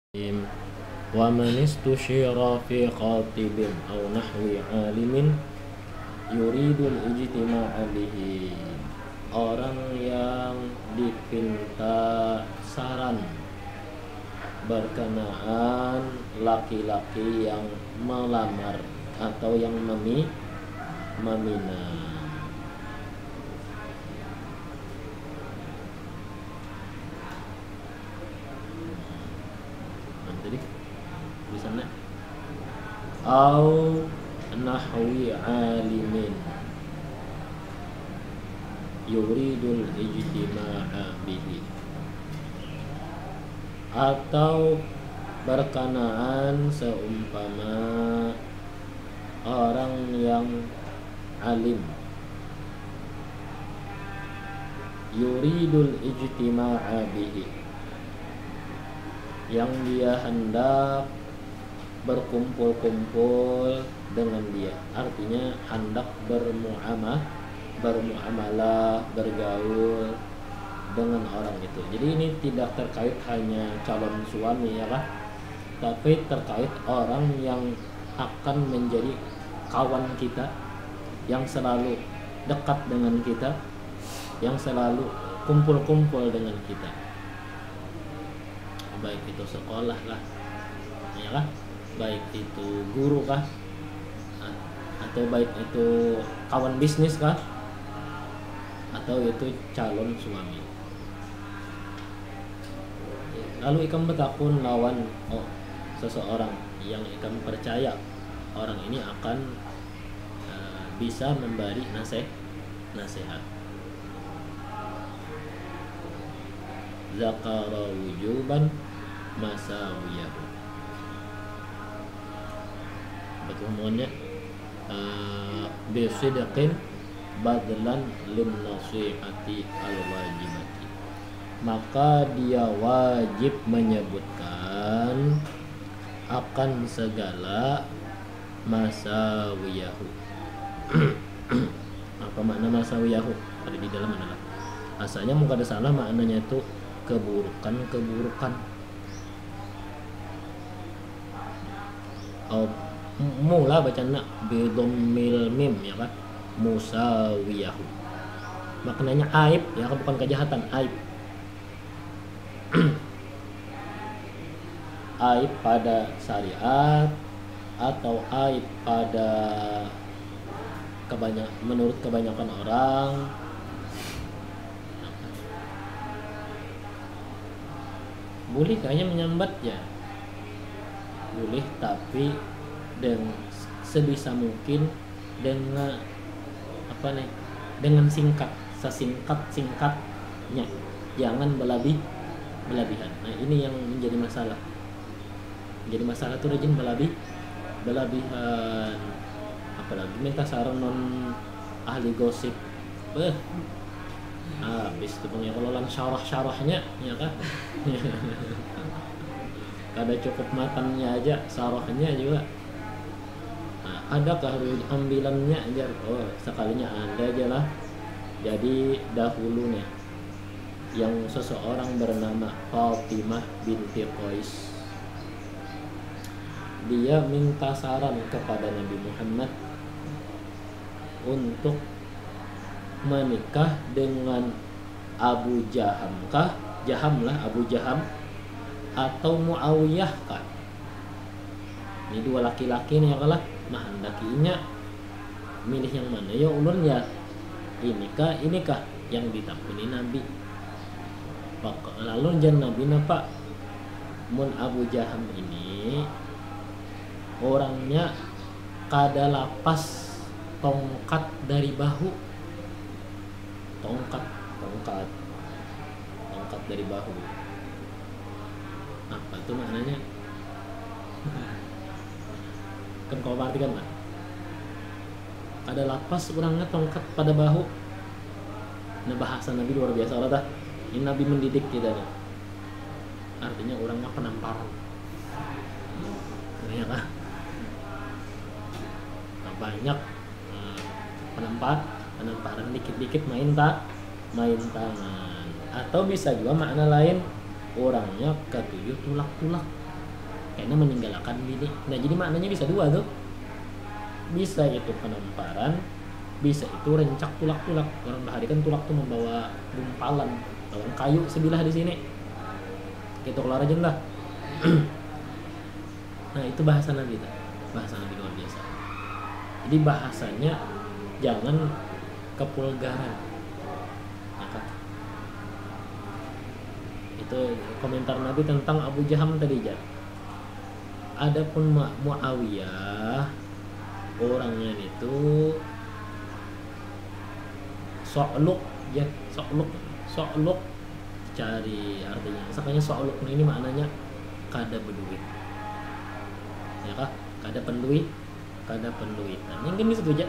Wa man istusyira fi khatibin aw nahwi alimin yuridul ijtima'a bihi. Orang yang dipinta saran berkenaan laki-laki yang melamar atau yang meminang. Jadi di sana au nahwi alimin yuridul ijtima'a bihi, atau berkenaan seumpama orang yang alim yuridul ijtima'a bihi, yang dia hendak berkumpul-kumpul dengan dia, artinya hendak bermuamalah, bergaul dengan orang itu. Jadi ini tidak terkait hanya calon suami ya lah, tapi terkait orang yang akan menjadi kawan kita, yang selalu dekat dengan kita, yang selalu kumpul-kumpul dengan kita, baik itu sekolah lah ya lah, baik itu guru kah, atau baik itu kawan bisnis kah, atau itu calon suami. Lalu ikam bertakun lawan seseorang yang ikam percaya orang ini akan bisa memberi nasihat. Zakara wujuban masawiyahu. Betul mohonnya bisidqin badlan lin nasihati al wajibati, maka dia wajib menyebutkan akan segala masawiyahu. Apa makna masawiyahu? Ada di dalam adalah asalnya muka ada salah, maknanya itu keburukan. Mula bacana bidomil mim ya kan, musawiyahu, maknanya aib ya kan, bukan kejahatan, aib. Aib pada syariat atau aib pada menurut kebanyakan orang. Boleh kayaknya menyambatnya, boleh, tapi sebisa mungkin dengan dengan sesingkatnya, jangan berlebihan. Nah ini yang menjadi masalah. Jadi masalah tuh rajin berlebihan, apalagi minta saran non ahli gosip. Habis itu pengelolaan syarah-syarahnya ya kan. Kada cukup makannya aja, syarahnya juga. Adakah ambilannya aja? Sekalinya ada aja lah. Jadi dahulu nih, yang seseorang bernama Fatimah binti Qais, dia minta saran kepada Nabi Muhammad untuk menikah dengan Abu Jaham kah? Abu Jaham atau Muawiyah kah? Ini dua laki-laki nih ya kalah, mah hendakinya milih yang mana? Ya ulun ya ini kah yang ditakuni Nabi. Lalu jan Nabi napa mun Abu Jaham ini orangnya kada lapas tongkat dari bahu, tongkat dari bahu. Apa tuh maknanya? Kan kau perhatikan lah, kada lapas orangnya tongkat pada bahu. Nah bahasa Nabi luar biasa lah dah. Ini Nabi mendidik kita nih. Artinya orangnya penamparan. Ya kan? Banyak penamparan dikit-dikit main tangan. Atau bisa juga makna lain, orangnya ketujuh tulak-tulak. karena meninggalkan bini. Nah jadi maknanya bisa dua tuh, bisa itu penamparan, bisa itu rencak tulak-tulak. Orang bahari kan tulak tuh membawa gumpalan, lawan kayu sebilah di sini gitu keluar aja lah. Nah itu bahasa Nabi, bahasa Nabi luar biasa. Jadi bahasanya jangan kepulgaran ya kan? Itu komentar Nabi tentang Abu Jaham tadi ya. Adapun Muawiyah orangnya itu so'luk ya, so'luk cari artinya. Makanya so'luk ini maknanya kada berduit ya kah, kada penduit. Nah ini kan bisa tuh aja,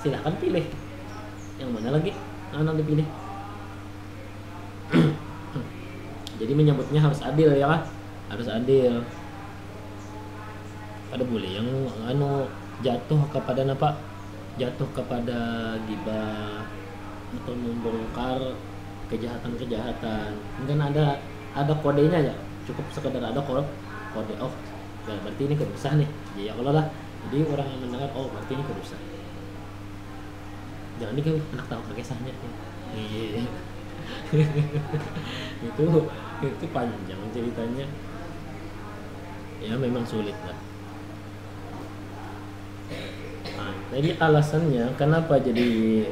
silahkan pilih yang mana lagi anak dipilih. Jadi menyebutnya harus adil ya kan, harus adil. Ada boleh yang jatuh kepada apa, jatuh kepada gibah atau membongkar kejahatan. Mungkin ada kodenya ya, cukup sekedar ada kode. Oh berarti ini kerusak nih ya Allah lah. Jadi orang yang mendengar oh berarti ini kerusak, jangan nih anak tahu kisahnya iya. itu panjang ceritanya ya, memang sulit lah. Nah, jadi alasannya kenapa jadi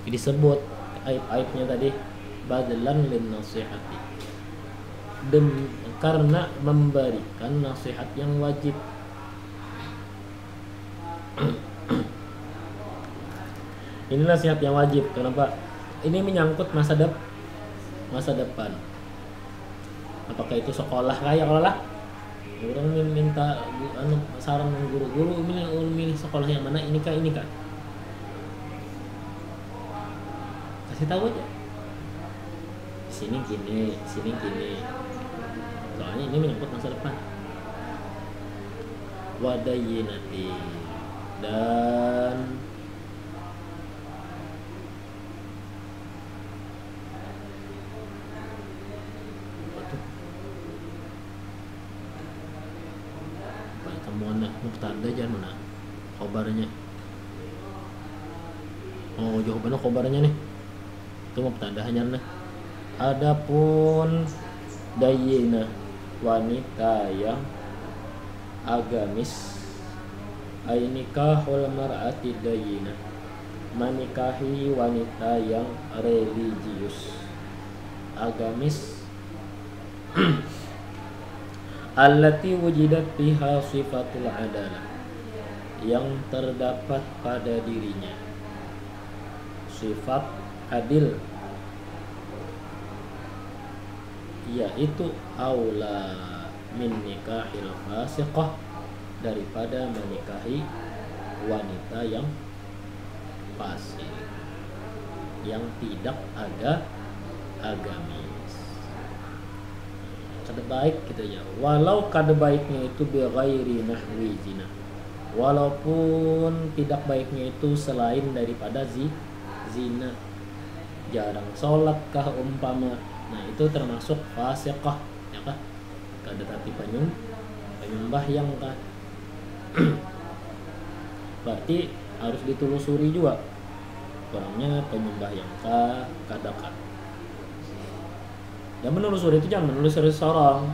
disebut aib-aibnya tadi badlan lin nasihati, karena memberikan nasihat yang wajib. Ini nasihat yang wajib. Kenapa? Ini menyangkut masa depan. Apakah itu sekolah kayak kalau lah orang minta saran guru-guru milih sekolah yang mana, ini kah kasih tahu aja, sini gini. Soalnya ini menyangkut masa depan. Wadayinati, dan temuan mubtada jangan mana khobarnya. Oh jawabannya khobarnya nih, itu mubtada hanya nah. Adapun dayina, wanita yang agamis, ainikahul mar'ati dayina, menikahi wanita yang religius, agamis. Allati wujidat biha sifatul adalah, yang terdapat pada dirinya sifat adil, yaitu aula min nikahil fasiqah, daripada menikahi wanita yang fasik, yang tidak agamis. Kada baik gitu ya, walau kada baiknya itu bi ghairi nahwi zina, walaupun tidak baiknya itu selain daripada zina, jarang sholat kah umpama, nah itu termasuk fasiqah ya kah, kada tapi penyembah yang kah. Berarti harus ditelusuri juga orangnya penyembah yang kah kada kah. Dan menelusuri itu jangan menelusuri seorang,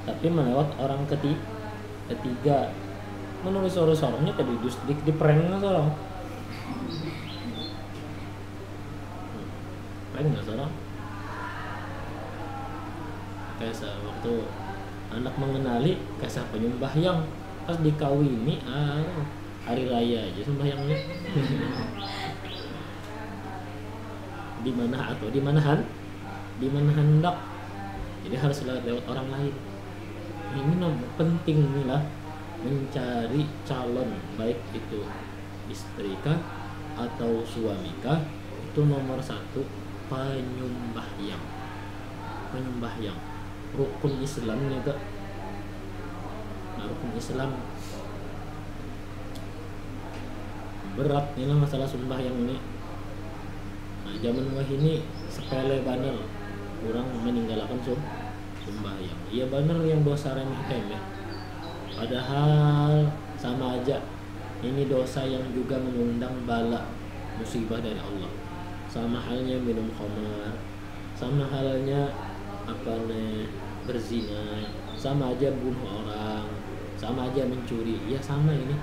tapi melewat orang ketiga. Menelusuri seorangnya tadi di prank seorang. Prank nggak seorang? Kayak waktu anak mengenali kayak penyembah yang pas dikawini hari raya aja sembahyangnya. Di mana atau di mana hendak, jadi harus lewat orang lain. Ini penting nih lah, mencari calon baik itu istri kah atau suami kah, itu nomor satu penyembah yang rukun Islam itu. Nah, rukun Islam berat nih lah masalah sembahyang ini. Nah, zaman wah ini sepele banget orang meninggalkan sembahyang. Iya bener yang dosa remeh-temeh. Padahal sama aja. Ini dosa yang juga mengundang bala musibah dari Allah. Sama halnya minum khamar, sama halnya berzina, sama aja bunuh orang, sama aja mencuri. Ya sama ini.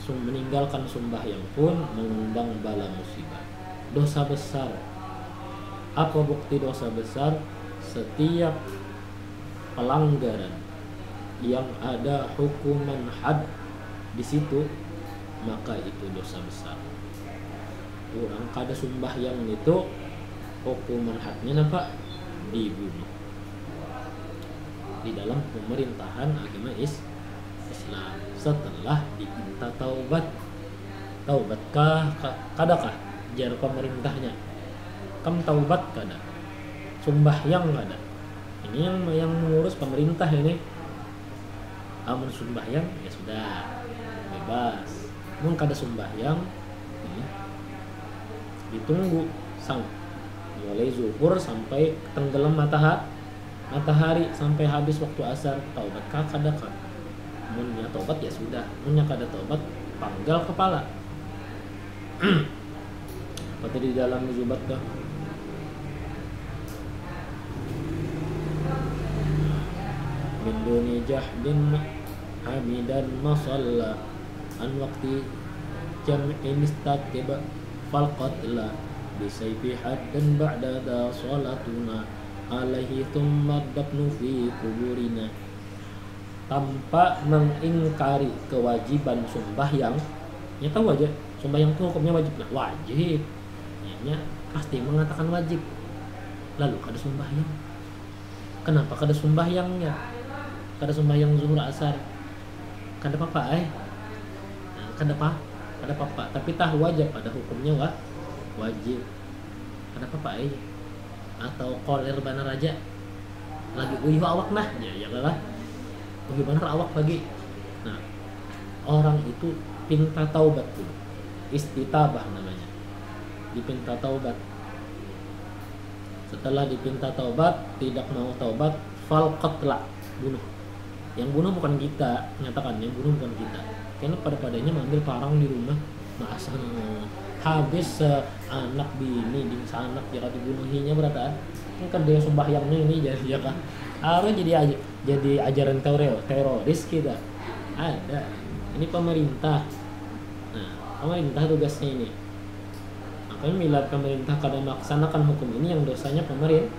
Meninggalkan sembahyang pun mengundang bala musibah. Dosa besar. Apa bukti dosa besar? Setiap pelanggaran yang ada hukuman had di situ, maka itu dosa besar. Orang kada sembahyang itu hukuman hadnya apa? Dibunuh. Di dalam pemerintahan agama Islam setelah diminta taubat. Taubatkah kadakah jar pemerintahnya? Kam taubat kada? Sembahyang kada? Ini yang mengurus pemerintah ini. Amun sembahyang ya sudah bebas. Mun kada sembahyang ditunggu mulai zuhur sampai tenggelam matahari sampai habis waktu asar. Taubat kadakah? Munnya taubat ya sudah, munnya kada taubat panggal kepala. Apa tadi di dalam zubat kah? Min duni jahdin hamidan masalla an waqti jam'in istatiba fal qatla bisayfi haddan ba'da da salatuna alaihi thumma dafnu fi kuburina. Tanpa mengingkari kewajiban sembahyang, ya tahu aja sembahyang itu hukumnya wajib. Nah, wajib ya pasti mengatakan wajib, lalu kada sembahyang. Kenapa kada sembahyangnya? Kada sembahyang zuhur asar kada apa-apa nah, kada apa-apa, tapi tahu wajib pada hukumnya wajib kada apa-apa atau koler banar aja lagi uyuh awak nah ya kalah bagaimana awak lagi. Nah, orang itu pinta taubat dulu. Istitabah namanya. Dipinta taubat. Setelah dipinta taubat, tidak mau taubat, fal qatla, bunuh. Yang bunuh bukan kita, nyatakan yang bunuh bukan kita. Karena pada-padanya mengambil parang di rumah, masa habis anak bini, di anak jika dibunuhinya berata. Kan dia sembahyangnya ini jadi ya kan. Harus jadi ajaran teroris kita. Ada. Ini pemerintah. Nah, pemerintah tugasnya ini. Makanya bila pemerintah kadang melaksanakan hukum ini yang dosanya pemerintah.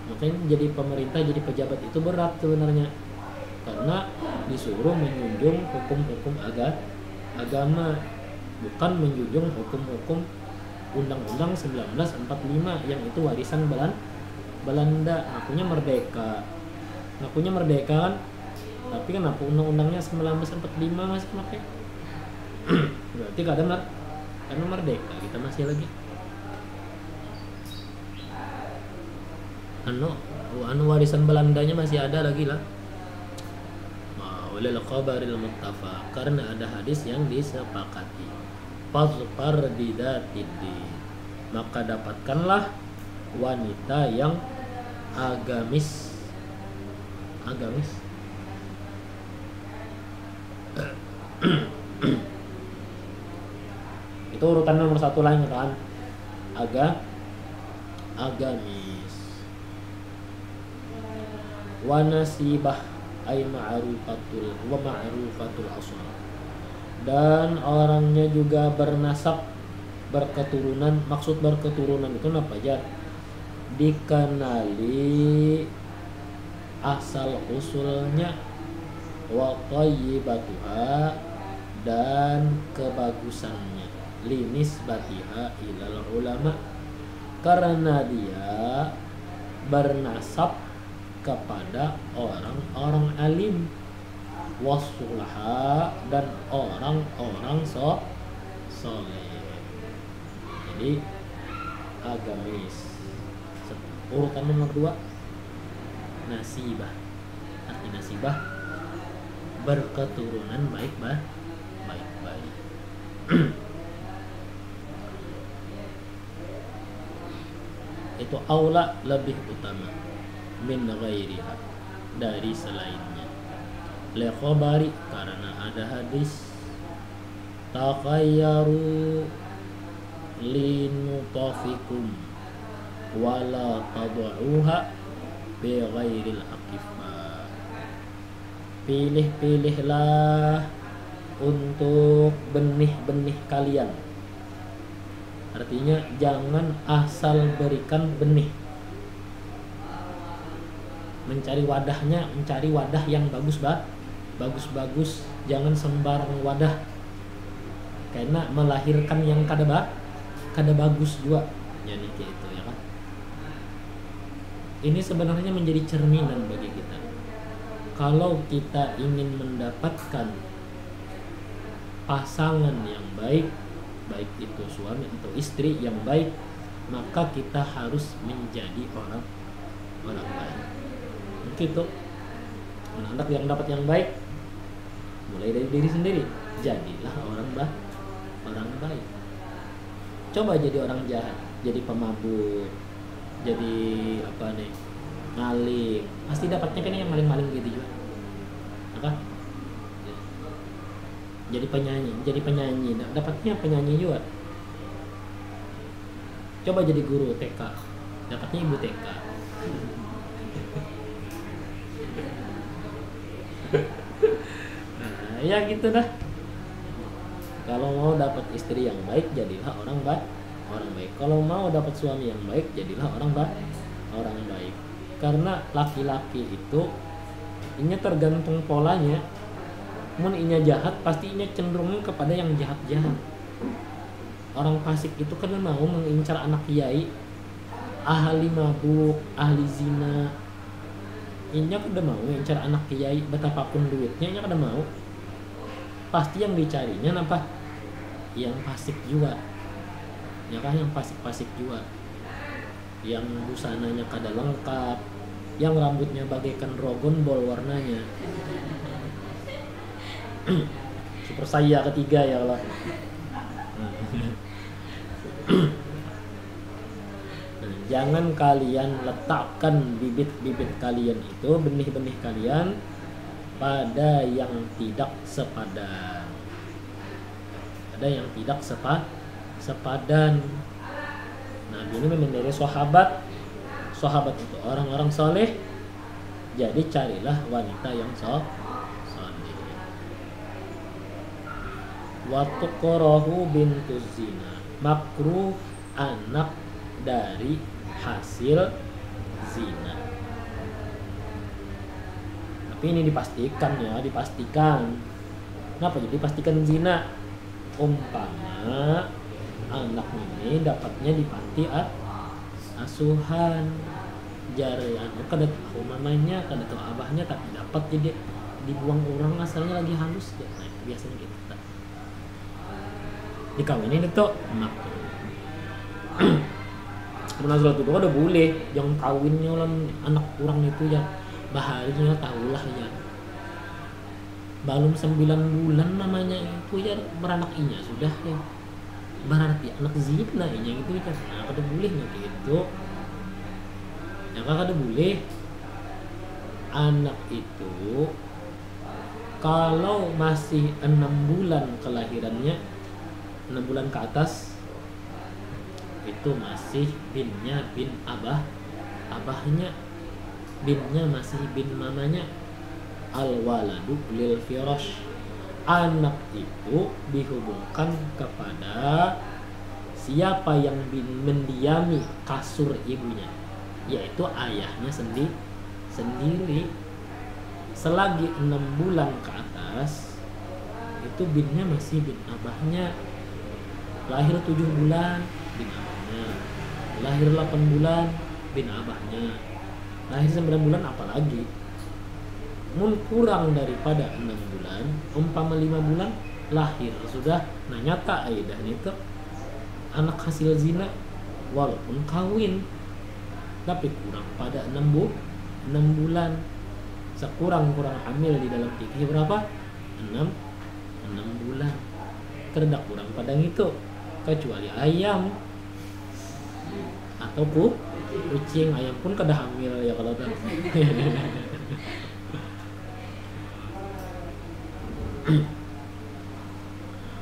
Makanya jadi pemerintah, jadi pejabat itu berat sebenarnya. Karena disuruh menjunjung hukum-hukum agama, bukan menjunjung hukum-hukum Undang-Undang 1945 yang itu warisan Belanda. Ngakunya merdeka kan, tapi kenapa undang-undangnya 1945 masih pakai? Berarti karena merdeka kita masih lagi anu warisan Belandanya masih ada lagi lah. Walil khabaril muttafa, karena ada hadis yang disepakati. Fazfar bidatiddi, maka dapatkanlah wanita yang agamis. Itu urutan nomor 1 lain kan, agamis. Wa nasibah ay ma'rufatul asal, dan orangnya juga bernasab, berketurunan. Maksud berketurunan itu apa aja? Dikenali asal usulnya, wa thayyibatuha, dan kebagusannya, linisbatiha ilal ulama, karena dia bernasab kepada orang-orang alim, wasulaha, dan orang-orang soleh. Jadi agamis. Urutan nomor 2 nasibah. Arti nasibah berketurunan baik-baik. itu aula, lebih utama, min ghairiha, dari selainnya. Li khabari, karena ada hadis, takhayyaru linutafikum wala tad'uha bi ghairil aqifa. Pilih-pilihlah untuk benih-benih kalian. Artinya jangan asal berikan benih. Mencari wadahnya, mencari wadah yang bagus-bagus, jangan sembarang wadah. Karena melahirkan yang kada bagus juga. Jadi gitu ya kan. Ini sebenarnya menjadi cerminan bagi kita. Kalau kita ingin mendapatkan pasangan yang baik, baik itu suami atau istri yang baik, maka kita harus menjadi orang baik. Begitu. Anak yang dapat yang baik mulai dari diri sendiri. Jadilah orang baik. Coba jadi orang jahat, jadi pemabuk, jadi maling, pasti dapatnya kan yang maling-maling gitu juga. Apa? Jadi penyanyi, dapatnya penyanyi juga. Coba jadi guru TK, dapatnya ibu TK. Nah, ya gitu dah. Kalau mau dapat istri yang baik, jadilah orang baik. Kalau mau dapat suami yang baik, jadilah orang baik. Karena laki-laki itu ini tergantung polanya. Mun inya jahat, pasti inya cenderung kepada yang jahat-jahat. Orang fasik itu kan mau mengincar anak kiai, ahli mabuk, ahli zina. Inya kada mau mengincar anak kiai, betapapun duitnya inya kada mau. Pasti yang dicarinya apa? Yang fasik juga. Ya kan, yang fasik-fasik juga. Yang busananya kada lengkap, yang rambutnya bagaikan Dragon Ball warnanya. Super saya ketiga ya Allah. Jangan kalian letakkan bibit-bibit kalian itu, benih-benih kalian pada yang tidak sepadan. Ada yang tidak sepadan. Nabi ini memendari sahabat itu orang-orang soleh. Jadi carilah wanita yang soleh. Wa tuqrahu bintu zina, makruh anak dari hasil zina. Tapi ini dipastikan. Kenapa jadi dipastikan zina? Umpama anak ini dapatnya di panti asuhan, jari kada tahu mamanya, kada tahu abahnya, tapi dapat jadi dibuang orang asalnya lagi halus ya. Nah, biasanya gitu. Dikawinin itu makruh. Menazal itu udah boleh, jangan kawinnya lah anak kurang itu ya. Baharinya tahulah ya. Belum 9 bulan namanya itu ya beranak inya sudah ya. Berarti anak zina inya gitu kan. Nah, kada boleh gitu. Ya kada boleh. Anak itu kalau masih 6 bulan kelahirannya, 6 bulan ke atas, itu masih binnya bin abahnya, binnya masih bin mamanya. Al waladu lil firash, anak itu dihubungkan kepada siapa yang mendiami kasur ibunya, yaitu ayahnya sendiri. Selagi 6 bulan ke atas, itu binnya masih bin abahnya. Lahir 7 bulan bin abahnya, lahir 8 bulan bin abahnya, lahir 9 bulan apalagi. Mun kurang daripada 6 bulan, umpama 5 bulan lahir sudah, nah nyata aidah itu anak hasil zina walaupun kawin, tapi kurang pada 6 bulan. Sekurang-kurang hamil di dalam fikih berapa? 6 bulan. Kerdak kurang pada itu, kecuali ayam. atau kucing, ayam pun kada hamil ya kalau tuh.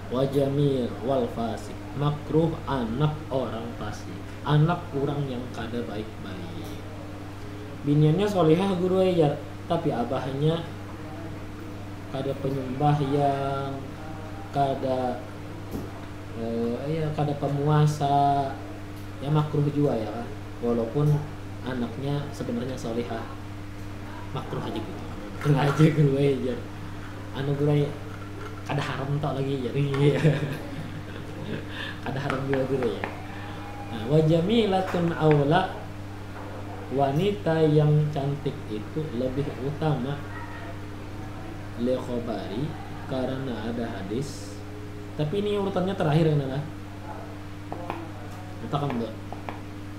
Wajamil wal fasik, makruh anak orang fasik, anak orang yang kada baik-baik. Biniannya solihah guru ya, tapi abahnya kada penyembah yang kada kada pemuasa, ya makruh juga ya, walaupun anaknya sebenarnya solihah, makruh aja gitu. Kena aja guru ya, anu guru kada haram tak lagi jadi. Kada haram juga guru ya. Nah, wajamilatun aula, wanita yang cantik itu lebih utama li khobari, karena ada hadis. Tapi ini urutannya terakhir yang adalah kan enggak,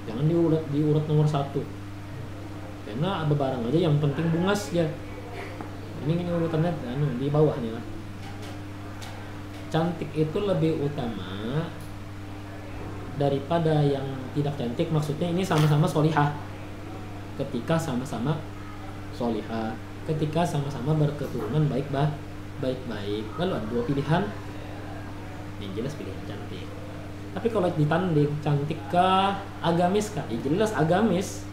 jangan diurut nomor 1, karena ada barang aja yang penting bungas ya. Ini urutannya di bawah nih lah. Cantik itu lebih utama daripada yang tidak cantik. Maksudnya ini sama-sama solihah. Ketika sama-sama solihah, ketika sama-sama berketurunan baik-baik, lalu ada 2 pilihan, yang jelas pilihan cantik. Tapi kalau ditanding cantik kah, agamis kah, ya jelas agamis,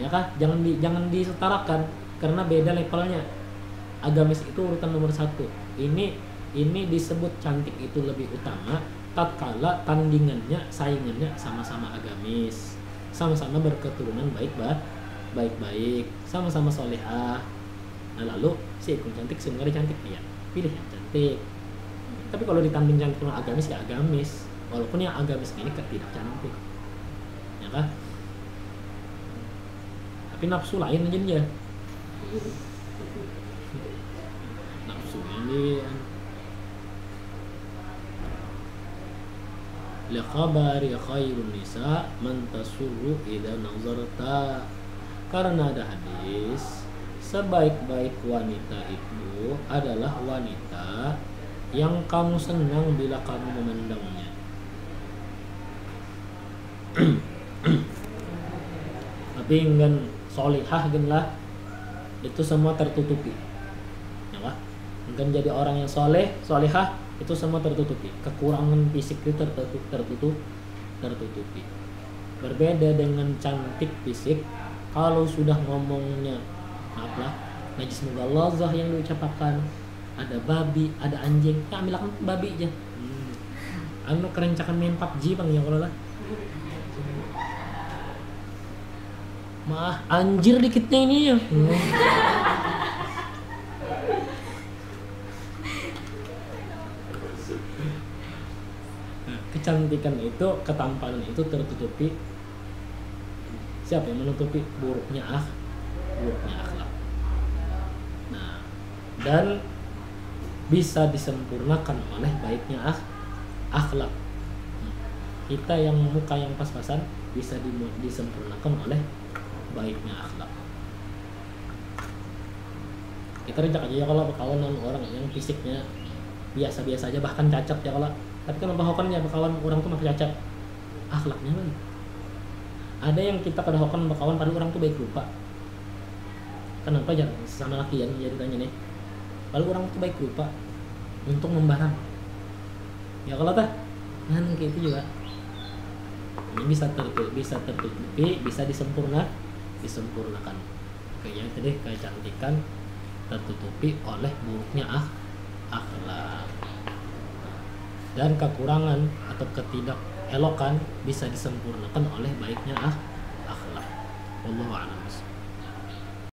ya kah? Jangan disetarakan, karena beda levelnya. Agamis itu urutan nomor 1. Ini disebut cantik itu lebih utama tatkala tandingannya, saingannya sama-sama agamis, sama-sama berketurunan baik-baik, sama-sama solehah. Nah lalu si ikut cantik, sebenarnya cantik dia pilih yang cantik. Tapi kalau ditanding cantik dengan agamis ya agamis, walaupun yang agamis ini tidak cantik, ya kah? Tapi nafsu lain aja dia. Nafsu ini liqabari khairun nisa man tasurru idza nazarta, karena ada hadis sebaik-baik wanita itu adalah wanita yang kamu senang bila kamu memandangnya. Tapi enggak solihah genlah itu semua tertutupi, ya kan? Enggak jadi orang yang solihah itu semua tertutupi. Kekurangan fisik itu tertutupi. Berbeda dengan cantik fisik, kalau sudah ngomongnya apalah najis mughalazah yang diucapkan, ada babi, ada anjing, ya ambilkan babi aja. Anu kerencakan main PUBG bang ya kalau lah. Mah anjir dikitnya ini ya. Kecantikan itu, ketampanan itu tertutupi. Siapa yang menutupi? Buruknya akhlak. Nah, dan bisa disempurnakan oleh baiknya akhlak. Kita yang muka yang pas-pasan bisa disempurnakan oleh baiknya akhlak. Kita rencak aja ya kalau berkawan dengan orang yang fisiknya biasa-biasa aja, bahkan cacat ya kalau. Tapi kan bahokannya berkawan orang tuh makin cacat, akhlaknya lagi. Ada yang kita kedahokan berkawan pada orang tuh baik rupa. Kenapa jangan sama laki yang jadi tanya nih? Lalu orang tuh baik rupa untuk membarang. Ya kalau tah, kan kayak itu juga. Ini bisa tertutupi, bisa disempurnakan. Kayak tadi kecantikan tertutupi oleh buruknya akhlak. Dan kekurangan atau ketidakelokan bisa disempurnakan oleh baiknya akhlak. Wallahu a'lam.